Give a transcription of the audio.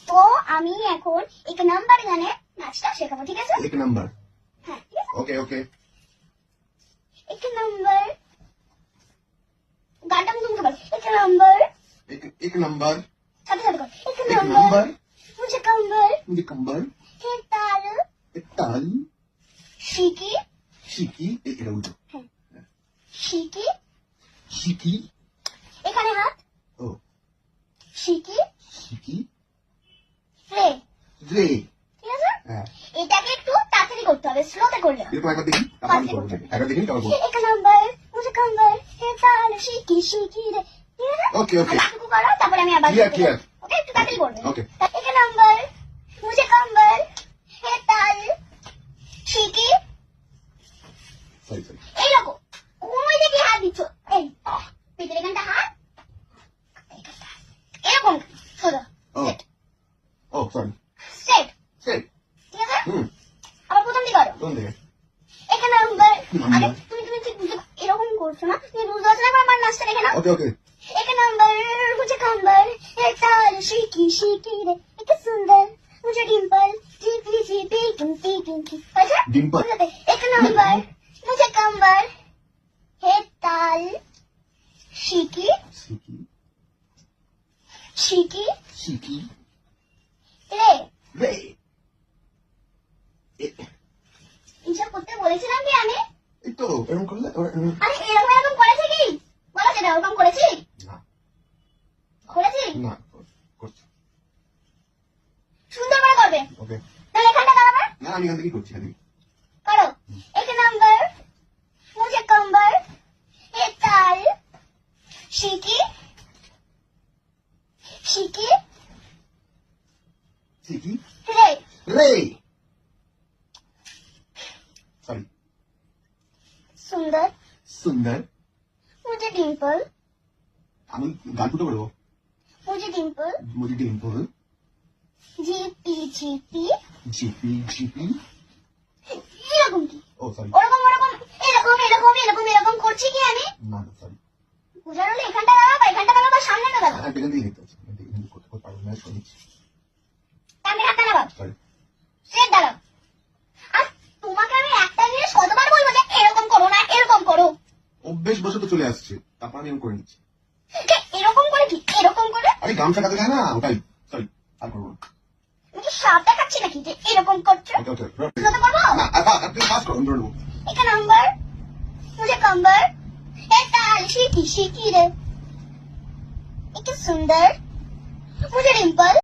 তো আমি এখন এক নাম্বার গানে নাচটা শেখাবো, ঠিক আছে? एक नंबर হ্যাঁ, ঠিক আছে। ओके ओके এক নাম্বার গানটা আমি তোমাকে বল। এক নাম্বার एक नंबर সাথে সাথে কর। এক एक নাম্বার नंबर মুঝে কম্বল मुझे कंबर হে তাল एक ताल শিকি शिकी एक उल्टो শিকি शिकी এখানে হাত ओ শিকি शिकी রে, रे ঠিক আছে? হ্যাঁ এটাকে একটু তাড়াতাড়ি করতে হবে, স্লোতে করলে হবে। এরকম একবার দেখি তারপর আমি করবো একবার দেখি তারপর করবো এক নাম্বার মুঝে কম্বল হে তাল শিকি শিকি রে, ঠিক আছে? ওকে ওকে আর বাকিটুকু করো, তারপরে আমি আবার Clear, করতে clear. যাবো। ওকে, একটু তাড়াতাড়ি করবে। ওকে এক নাম্বার মুঝে কম্বল হে তাল শিকি সরি সরি এইরকম ওই দিকে হাত দিচ্ছ, এই পেটের এখানটা হাত, এরকম সোজা ও ও সরি স্ট্রেট, সেট ঠিক আছে? হুম আবার প্রথম দিকে করো। কোন দিকে এক নাম্বার নাম্বার। আরে তুমি তুমি ঠিক বুঝে এরকম করছো না, তুমি বুঝতে পারছো না, আমার নাচটা দেখে না। ওকে ওকে এক নাম্বার মুঝে কম্বল হে তাল শিকি শিকি রে, এক সুন্দর মুঝে ডিম্পল টিপি টিপি টিপি টিপি, আচ্ছা ডিম্পল এক নাম্বার মুঝে কম্বল হে তাল শিকি শিকি শিকি শিকি রে। রে এইসব করতে বলেছিলাম কি আমি? এই তো এরকম করলে আরে এরকম এরকম করেছি কি বলো, সেটা ওরকম করেছি না করেছি না করছি সুন্দর করে করবে, ওকে তাহলে এখানটা দাঁড়াবে না আমি এখান থেকেই করছি এখান থেকে করো। এক নাম্বার মুঝে কম্বল হে তাল শিকি শিকি শিকি রে, রে সরি সুন্দর সুন্দর মুঝে ডিম্পল আমি গান ফুটো করবো মুঝে ডিম্পল মুঝে Dimple GP GP GP GP এরকম কি ও সরি ওরকম ওরকম এরকম এরকম এরকম এরকম করছি কি আমি? না সরি বুঝার হলে এখানটা দাঁড়াবো, এখানটা দাঁড়াবো, সামনেটা দাঁড়াবো, এখান থেকে দেখতে পাচ্ছি এখান থেকে করতে পারবো না শুনেছি সামনে হাতটা দাঁড়াবো, সরি স্ট্রেট দাঁড়াও। আর তোমাকে আমি একটা জিনিস কতবার বলবো যে এরকম করো না, এরকম করো। অভ্যেস বসে তো চলে আসছে তারপর আমি এরকম করে নিচ্ছি এরকম করে কি এরকম করে? আরে গামছা কাটে যায় না ওটাই সরি আর করবো না আমি কি সাপ দেখাচ্ছি নাকি যে এরকম করছো? ওকে ওকে স্লোতে করবো। না আপনি ফাস্ট করুন ধরে নেবো এক নাম্বার মুঝে কম্বল হে তাল শিকি শিকি রে, एक सुंदर मुझे डिम्पल